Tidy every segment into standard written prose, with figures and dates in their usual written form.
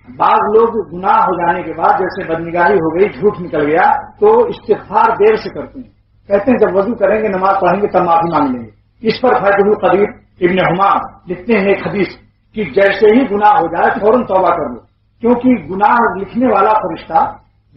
بعض لوگ گناہ ہو جانے کے بعد جیسے بدنگاہی ہو گئی، جھوٹ نکل گیا، تو استغفار دیر سے کرتے ہیں، کہتے ہیں جب وضو کریں گے نماز پڑھیں گے تب معافی مانگ لیں گے۔ اس پر فیض القدیر ابن حمام لکھتے ہیں ایک حدیث کہ جیسے ہی گناہ ہو جائے فوراً توبہ کر لو، کیونکہ گناہ لکھنے والا فرشتہ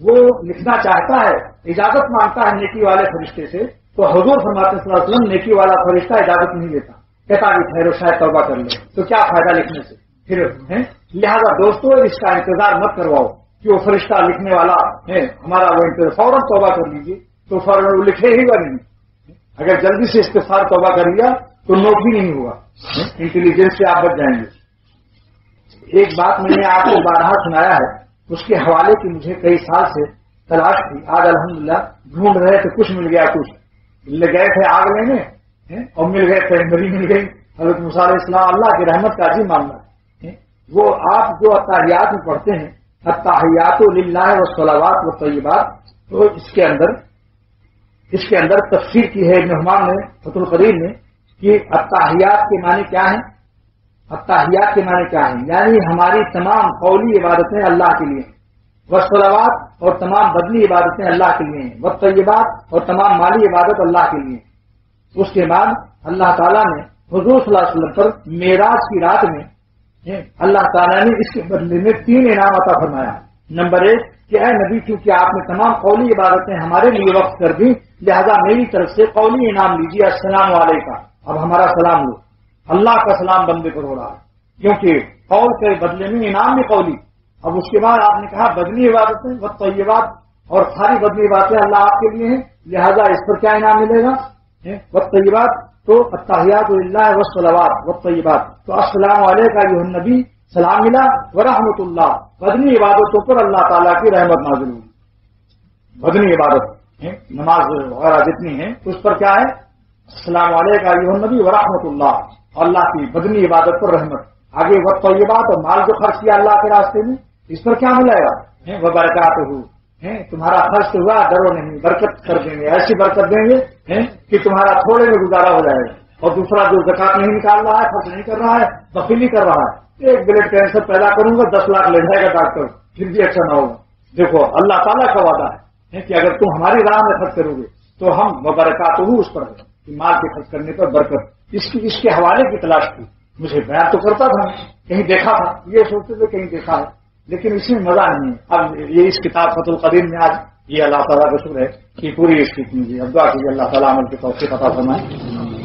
وہ لکھنا چاہتا ہے، اجازت مانگتا ہے نیکی والے فرشتے سے، تو حضور فرماتے ہیں صلی اللہ علیہ وسلم نیکی والا فرشتہ اجازت نہیں دیتا، کہتا بھی ٹھہرو شاید توبہ کر لے، تو کیا فائدہ لکھنے سے پھر ہے؟ لہذا دوستوں اس کا انتظار مت کرواؤ کہ وہ فرشتہ لکھنے والا ہے ہمارا، وہ انتظار فوراً توبہ کر لیجیے تو فوراً وہ لکھے ہی گا نہیں۔ اگر جلدی سے استغفار توبہ کر لیا تو نوکری نہیں ہوا، انٹیلیجنس سے آپ بچ جائیں گے۔ ایک بات میں نے آپ کو بارہا سنایا ہے، اس کے حوالے کی مجھے کئی سال سے تلاش تھی، آج الحمدللہ ڈھونڈ رہے تھے، کچھ مل گیا، کچھ گئے تھے آگ لینے اور مل گئے تھے، مری مل گئی۔ حضرت موسیٰ علیہ السلام اللہ کی رحمت کا عظیم معاملہ ہے، وہ آپ جو التحیات میں پڑھتے ہیں، التحیات للہ والصلوات والطیبات، تو اس کے اندر تفسیر کی ہے ابن حمام نے فتح القدیر میں کہ التحیات کے معنی کیا ہیں؟ التحیات کے معنی کیا ہیں؟ یعنی ہماری تمام قولی عبادتیں اللہ کے لیے، والصلوات اور تمام بدنی عبادتیں اللہ کے لیے ہیں، والطیبات اور تمام مالی عبادت اللہ کے لیے۔ اس کے بعد اللہ تعالیٰ نے حضور صلی اللہ علیہ وسلم پر معراج کی رات میں اللہ تعالیٰ نے اس کے بدلے میں 3 انعام عطا فرمایا۔ نمبر 1 کہ اے نبی، چونکہ آپ نے تمام قولی عبادتیں ہمارے لیے وقف کر دی، لہذا میری طرف سے قولی انعام لیجیے، السلام علیکم، اب ہمارا سلام لو، اللہ کا سلام بندے پر ہو رہا ہے، کیونکہ قول کے بدلے میں انعام بھی قولی۔ اب اس کے بعد آپ نے کہا بدنی عبادتیں والطیبات، اور ساری بدنی عبادتیں اللہ آپ کے لیے ہیں، لہذا اس پر کیا انعام ملے گا؟ والطیبات، تو التحیات للہ والصلوات والطیبات، تو السلام علیکم ایھا النبی، سلام ملا، ورحمۃ اللہ، بدنی عبادتوں پر اللہ تعالیٰ کی رحمت نازل ہوئی۔ بدنی عبادت نماز وغیرہ جتنی ہیں اس پر کیا ہے؟ السلام علیکم ایھا النبی ورحمۃ اللہ، اللہ کی بدنی عبادت پر رحمت۔ آگے والطیبات، اور مال جو خرچ کیا اللہ کے راستے میں، اس پر کیا ملے گا؟ وبرکاتہ، تمہارا خرچ ہوا، ڈرو نہیں، برکت کر دیں گے، ایسی برکت دیں گے کہ تمہارا تھوڑے میں گزارا ہو جائے گا۔ اور دوسرا جو زکات نہیں نکال رہا ہے، خرچ نہیں کر رہا ہے، بخیلی کر رہا ہے، ایک بلڈ کینسر پیدا کروں گا 10 لاکھ لے جائے گا ڈاکٹر، پھر بھی اچھا نہ ہوگا۔ دیکھو اللہ تعالیٰ کا وعدہ ہے کہ اگر تم ہماری راہ میں خرچ کرو گے تو ہم وبرکاتہ اس پر ہے کہ مال کے خرچ کرنے پر برکت۔ اس کے حوالے کی تلاش کی، مجھے بیان تو کرتا تھا، کہیں دیکھا تھا، یہ سوچتے تھے کہیں دیکھا ہے، لیکن اس میں مزہ نہیں ہے۔ اب یہ اس کتاب فتح القدیر میں آج یہ اللہ تعالیٰ کا شکر ہے کہ پوری اس کی اب دعا کیجیے اللہ تعالیٰ عمل کی توفیق عطا فرمائے۔